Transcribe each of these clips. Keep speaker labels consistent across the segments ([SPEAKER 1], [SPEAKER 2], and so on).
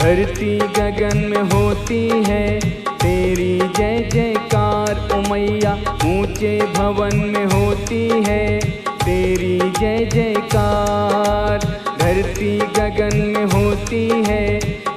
[SPEAKER 1] धरती गगन में होती है तेरी जय जयकार ओ मैया। ऊंचे भवन में होती है तेरी जय जयकार। धरती गगन में होती है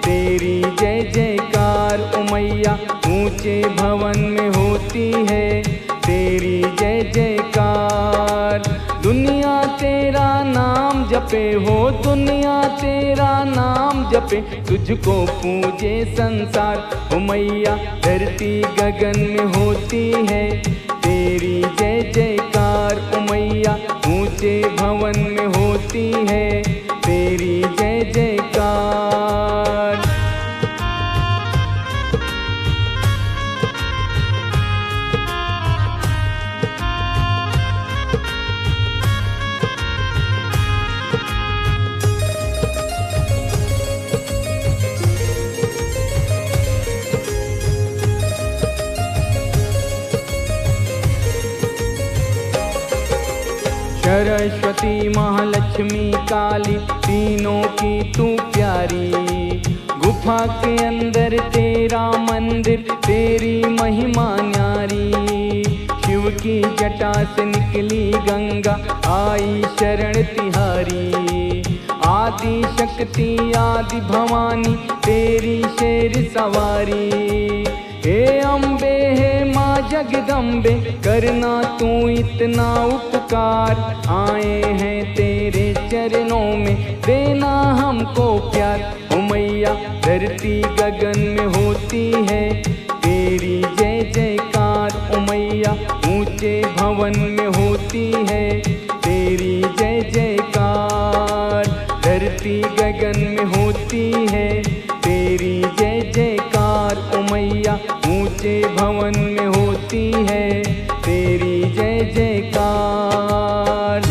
[SPEAKER 1] तेरी जय जयकार ओ मैया। ऊंचे भवन में होती है तेरी जय जयकार। दुनिया तेरा नाम जपे हो, दुनिया तेरा नाम जपे, तुझको पूजे संसार ओ मैया। धरती गगन में होती है तेरी जय जयकार ओ मैया। ऊंचे भवन में होती है तेरी जय जयकार। सरस्वती महालक्ष्मी काली तीनों की तू प्यारी। गुफा के अंदर तेरा मंदिर तेरी महिमा न्यारी। शिव की जटा से निकली गंगा आई शरण तिहारी। आदि शक्ति आदि भवानी तेरी शेर सवारी। हे अम्बे हे माँ जगदम्बे करना तू इतना उपकार। आए हैं तेरे चरणों में देना हमको प्यार ओ मैया। धरती गगन में होती है तेरी जय जयकार ओ मैया। ऊंचे भवन में होती है तेरी जय जयकार। धरती गगन में होती है तेरी जय जयकार ओ मैया। ऊंचे भवन में होती है तेरी जय जयकार।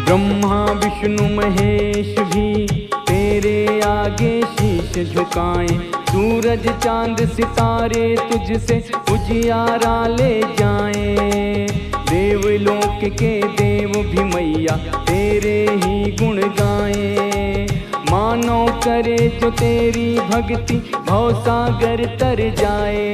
[SPEAKER 1] ब्रह्मा विष्णु महेश भी तेरे आगे शीश झुकाएं। सूरज चांद सितारे तुझसे उजियारा ले जाएं। देवलोक के देव भी मैया तेरे ही गुण गाएं। मानो करे जो तेरी भक्ति भवसागर तर जाए।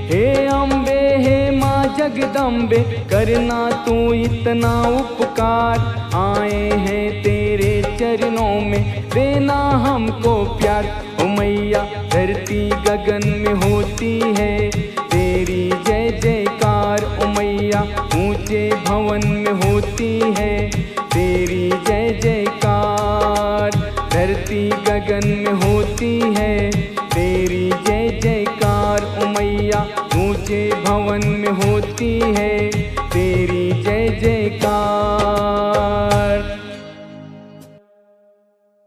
[SPEAKER 1] हे अम्बे हे माँ जगदम्बे करना तू इतना उपकार। आए हैं तेरे चरणों में देना हमको प्यार ओ मैया। धरती गगन में होती है तेरी जय जयकार ओ मैया। ऊंचे भवन में होती है तेरी जय जयकार। धरती गगन में होती है